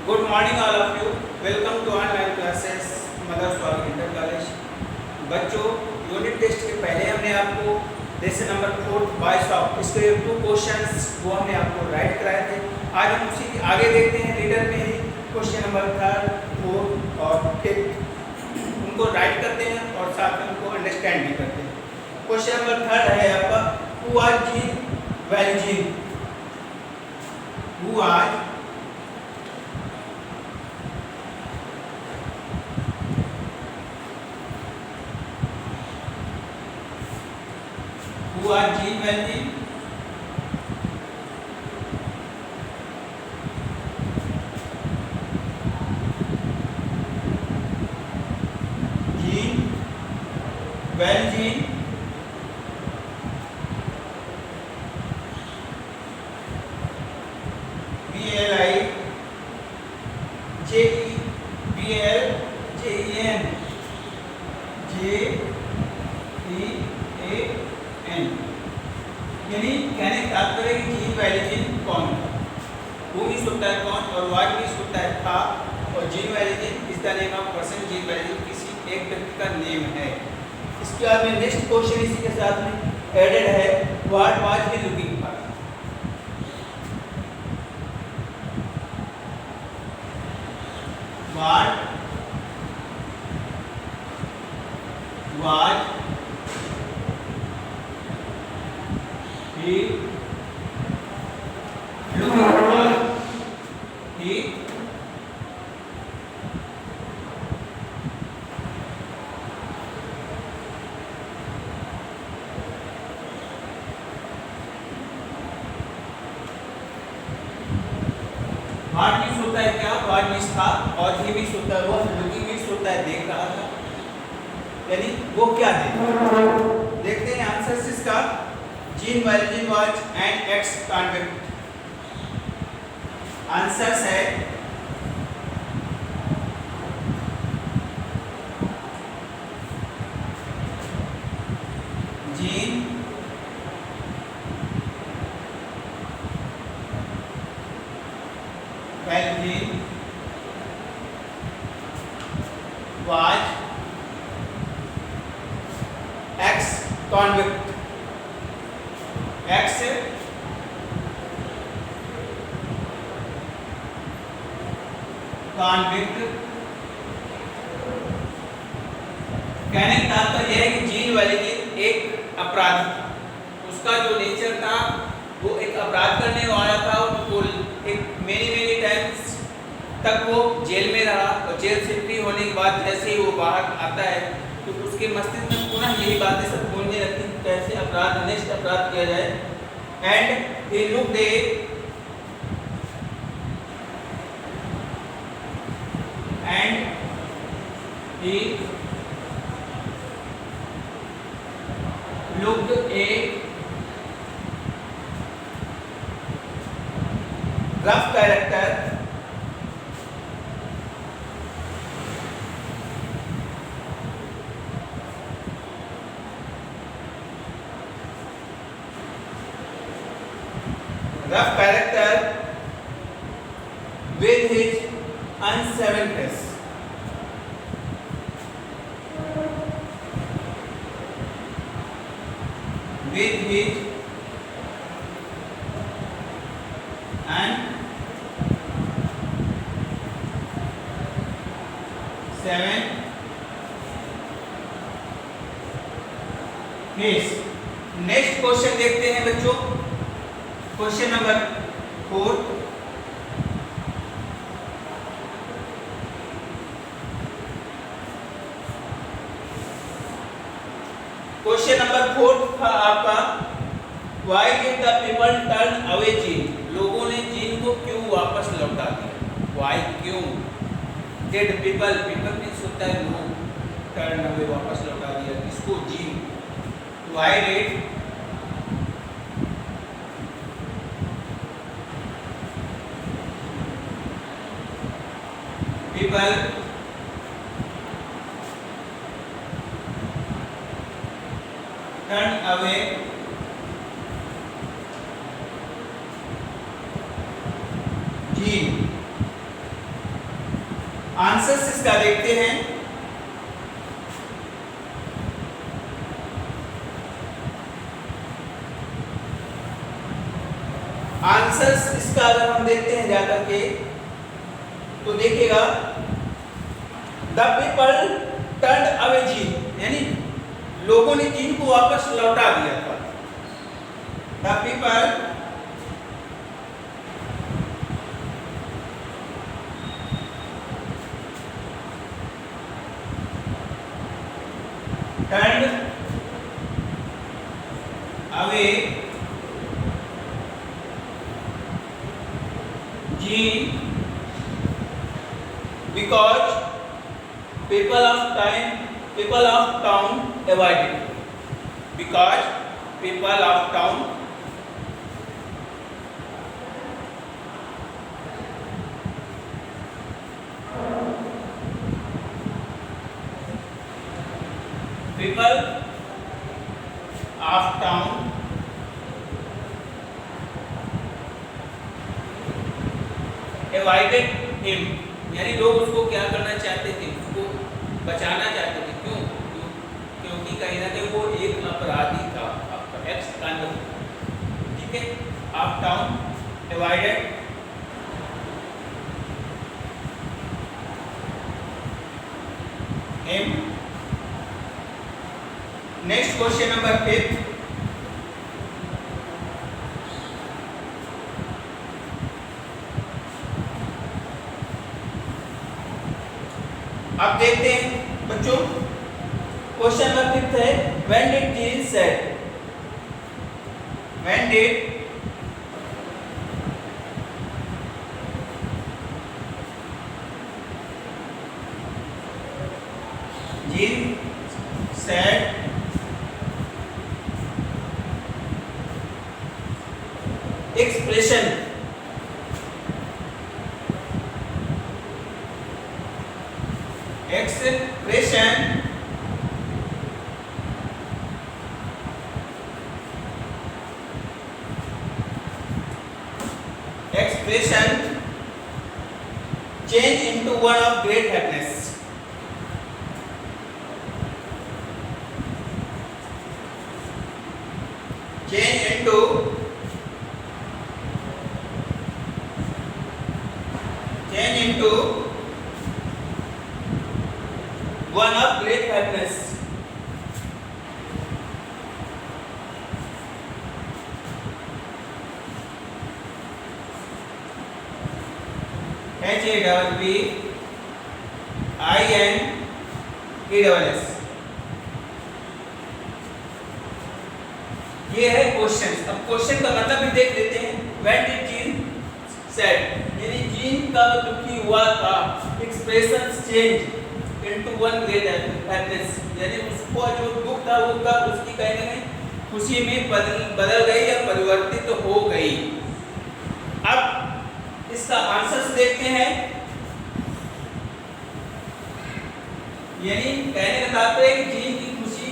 Good morning all of you. Welcome to online classes mother स्वागत inter college. बच्चों, unit test के पहले हमने आपको लेसन नंबर 4 वॉइस ऑफ इसके 2 क्वेश्चंस वो हमने आपको राइट कराए थे। आज हम उसी के आगे देखते हैं रीडर में ही क्वेश्चन नंबर 3, 4 और 5 उनको राइट करते हैं और साथ में उनको अंडरस्टैंड भी करते हैं। क्वेश्चन नंबर 3 है आपका who was Jean Valjean. Who was Jean Valjean? Jean Valjean यानी कहने का तात्पर्य कि जीन वैल्जीन कौन है। हु मीन्स होता है कौन और व्हाट मीन्स होता है था और Jean Valjean is the name of person. Jean Valjean किसी एक व्यक्ति का नेम है। इसके बाद में नेक्स्ट क्वेश्चन इसी के साथ में एडेड है what was he looking for. What was he looking for he what means होता है क्या, व्हाट मीन्स था और ही मीन्स होता है वो, लुकिंग मीन्स होता है देख रहा था, यानी वो क्या देख। देखते हैं आंसर इसका। Jean Valjean was an ex-convict. Answers है Jean Valjean was ex-convict। X convict कहने का तात्पर्य है कि जीन वैल्जीन एक अपराधी था। उसका जो नेचर था वो एक अपराध करने वाला था। उसको एक मेनी टाइम्स तक वो जेल में रहा और जेल से फ्री होने के बाद जैसे ही वो बाहर आता है तो उसके मस्तिष्क में पुनः यही बातें सब बोलने लगती कैसे अपराध नेक्स्ट अपराध किया जाए। And he looked a rough character with his unshaven face। with his unshaven face। Next question देखते हैं बच्चों, क्वेश्चन नंबर 4। क्वेश्चन नंबर 4 था आपका why did the people turn away gene. लोगों ने जीन को क्यों वापस लौटा दिया। व्हाई क्यों डिड पीपल मीन्स होता है लोग, टर्न अवे वापस लौटा दिया किसको, gene. Why did people turn away gene। Answers इसका देखते हैं। आंसर्स इसका अगर हम देखते हैं जाकर के तो देखिएगा, the people turn away gene, यानी लोगों ने जीन को वापस लौटा दिया था। The people turn away gene because people of town avoided it. Because people of town avoided him, यानी लोग उसको क्या करना चाहते थे, उसको बचाना चाहते थे। क्योंकि कहीं ना कहीं वो एक अपराधी था, आपका एक्स कांड, ठीक है। Of town avoided him. Next question number 5। अब देखते हैं बच्चों, क्वेश्चन नंबर 5 है, when did Jesus said, when did Jesus said expression change into one of great happiness, change into one of great happiness। HAPPINESS। ये है question. अब question का मतलब भी देख लेते हैं। व्हेन डिड जीसस सेड, यानी जीन का दुखी हुआ था, expression change into one great happiness, यानी उसको जो दुख था वो का उसकी कहीं ना कहीं खुशी में बदल गई या परिवर्तित हो गई। अब इसका आंसर देखते हैं, यानी कहने का तात्पर्य है कि जीन की खुशी,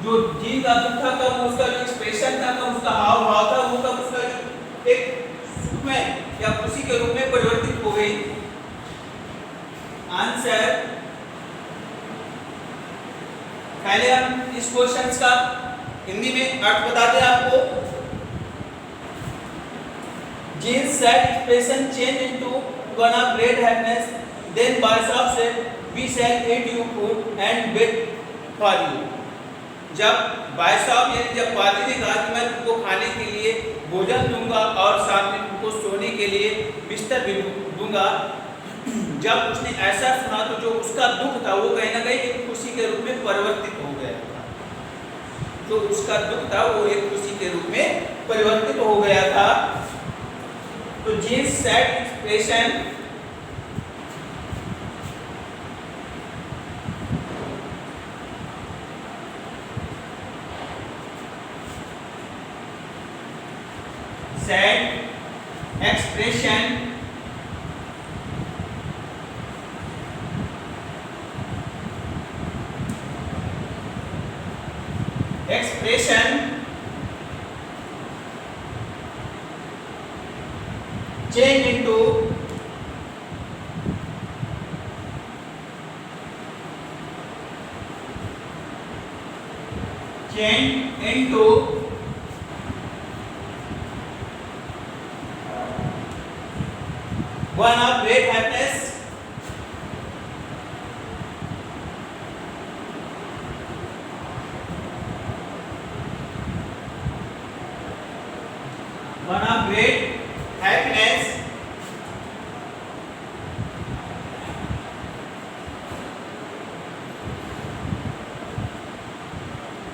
जो जीन का दुख था कब, उसका जो एक्सप्रेशन था कब, उसका हाव भाव था वो कब उसका जो एक सुख में या खुशी के रूप में परिवर्तित हो गई। आंसर, पहले हम इस क्वेश्चन का हिंदी में अर्थ बताते हैं आपको। Jesus said expression change into one of great happiness, then bishop said we shall eat you food and wait for you. जब बाइसॉप यानी जब पादरी ने कहा कि मैं तुमको खाने के लिए भोजन दूंगा और साथ में तुमको सोने के लिए बिस्तर भी दूंगा, जब उसने ऐसा सुना तो जो उसका दुख था वो कहीं ना कहीं एक खुशी के रूप में परिवर्तित हो गया था। जो उसका दुख था वो एक खुशी के रूप में परिवर्तित हो गया था। तो Jesus said expression expression change into 10 into 1 of great happiness, one of great happiness,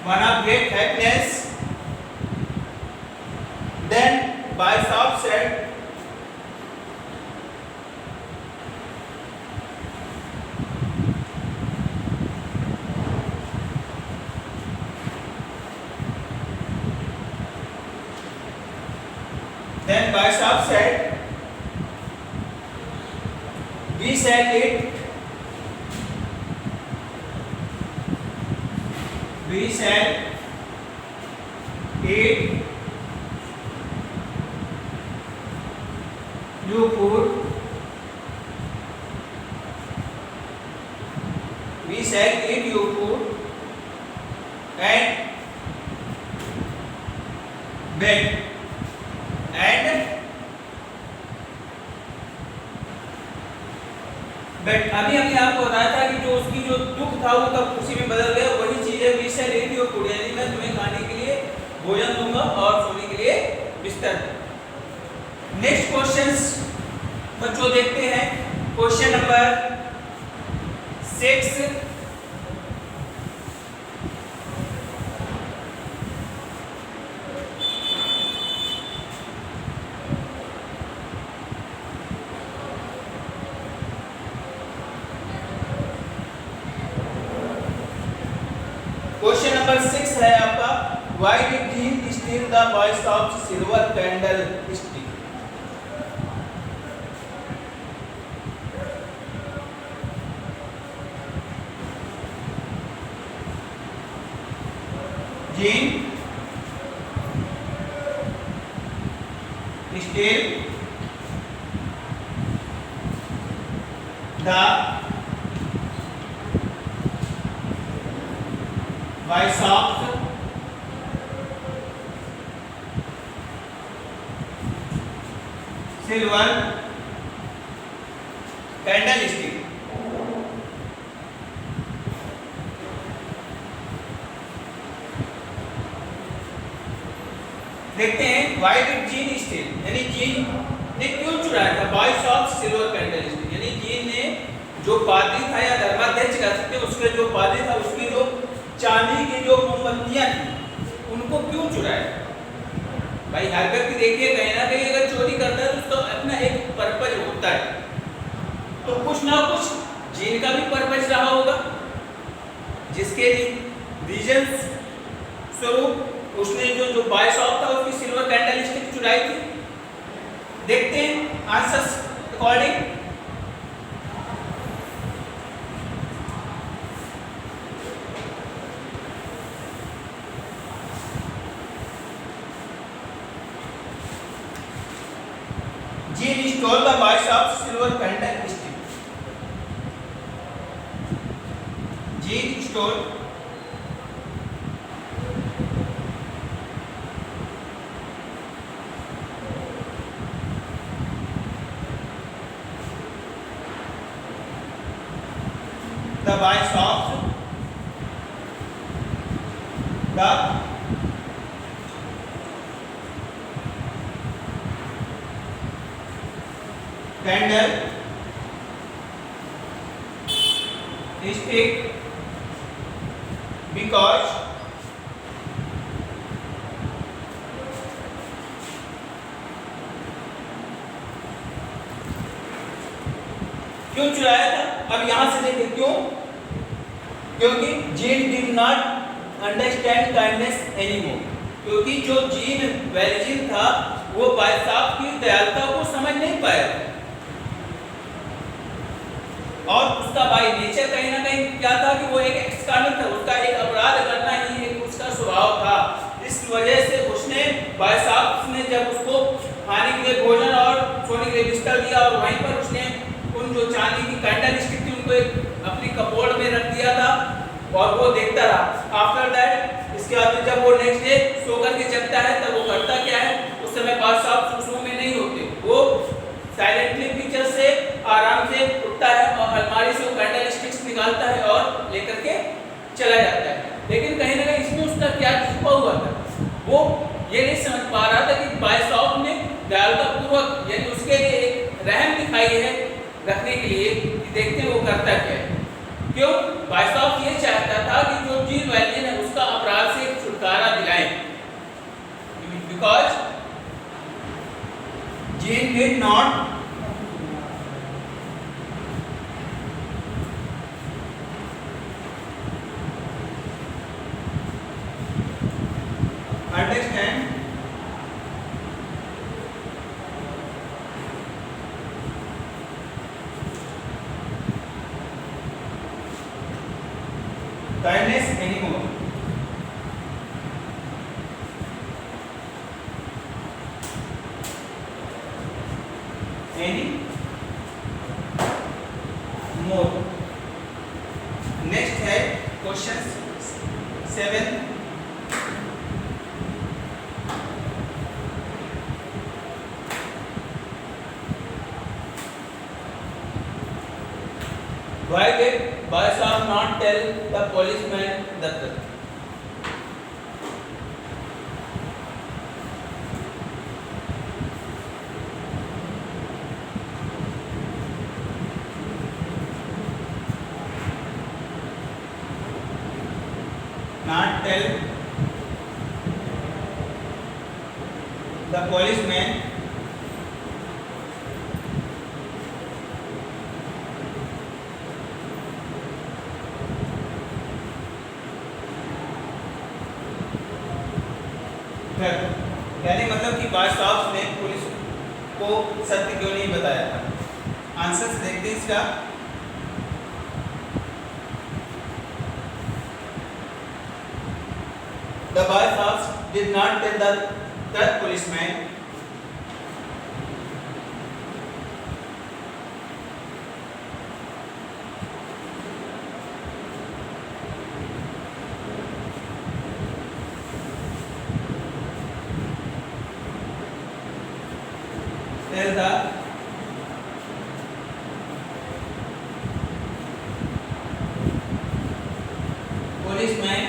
one of great happiness, then by soft said, then by soft said, we shall eat, we shall eat you food, we shall eat you food and bed and but अभी हमने आपको बताया था कि जो उसकी जो दुख था वो कब खुशी में बदल गया, वही चीज है we shall eat your food, यानी मैं तुम्हें खाने के लिए भोजन दूंगा और सोने के लिए बिस्तर। नेक्स्ट क्वेश्चंस बच्चों देखते हैं। क्वेश्चन नंबर 6, क्वेश्चन नंबर 6 है आपका, why did gene steel the voice of silver candle stick. Gene steel the voice of silver candlestick। देखते हैं व्हाई डिड जीन स्टील, यानी जीन ने क्यों चुराया था वॉइस ऑफ सिल्वर कैंडलस्टिक, यानी जीन ने जो पादरी था या धर्माध्यक्ष कह सकते हैं, उसके जो पादरी था उसकी जो चांदी की जो मोमबत्तियां थी उनको क्यों चुराया। भाई हर व्यक्ति देखिए कहीं ना कहीं अगर चोरी करता है तो उसका अपना एक पर्पज होता है, तो कुछ ना कुछ जीन का भी पर्पज रहा होगा जिसके रीजन स्वरूप उसने जो वॉइस ऑफ था उसकी सिल्वर कैंडलस्टिक चुराई थी। देखते हैं answers according. Jean stole the voice of silver candlestick. Jean stole the voice of the candle stick because क्यों चुराया था। अब यहां से देखिए क्यों, क्योंकि gene did not understand kindness anymore, क्योंकि जो जीन वेल्जिन था वो भाई साहब की दयालुता को समझ नहीं पाया और उसका बाई नेचर कहीं ना कहीं क्या था कि वो एक एक्सकार्नल था, उसका एक अपराध करना ही एक उसका स्वभाव था। इस वजह से उसने भाई साहब ने जब उसको खाने के लिए भोजन और सोने के लिए बिस्तर दिया और वहीं पर उसने उन जो चांदी की कैंडलस्टिक थी उनको एक अपनी कपबोर्ड में रख दिया था और वो देखता रहा। आफ्टर दैट इसके बाद जब वो नेक्स्ट डे सो करके जगता है तब वो करता क्या है, उस समय बात साहब सुसु में नहीं होते, वो साइलेंटली पीछे से आराम से उठता है और अलमारी से वो कैंडल स्टिक्स निकालता है और लेकर के चला जाता है। लेकिन कहीं ना कहीं इसमें उसका क्या छुपा हुआ था, वो ये नहीं समझ पा रहा था कि बायसॉफ ने दयालुतापूर्वक यानी उसके लिए एक रहम दिखाई है रखने के लिए कि देखते हैं वो करता क्या है। क्यों? बायसॉफ ये चाहता था कि जो जीन वैलियन है उसका अपराध से छुटकारा दिलाएं, because Jean did not understand kindness anymore. Any more. Next है question 7. Why did Baisam not tell the policeman the truth? Not tell the policeman यानी मतलब कि बादशाह ने पुलिस को सत्य क्यों नहीं बताया था। आंसर्स देखते हैं इसका। The barsabs did not tell the third policeman tell the policeman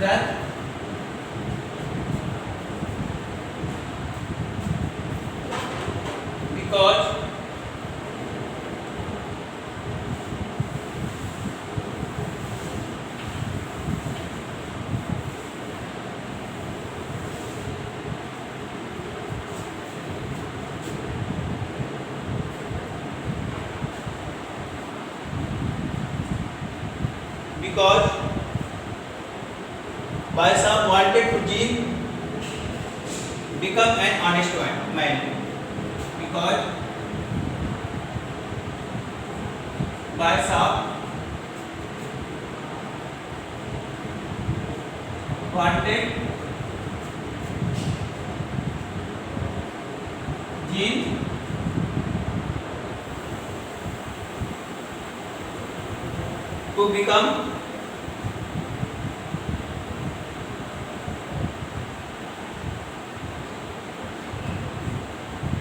that because Baisam wanted to Jean become an honest man. Because Baisam wanted Jean to become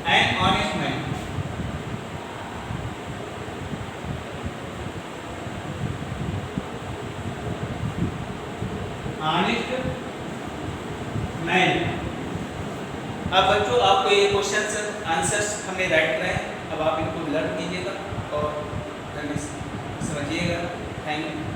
an honest man. Honest man. अब बच्चों आपको ये questions answers हमने right कराए, अब आप इनको learn कीजिएगा और समझिएगा। Thank you.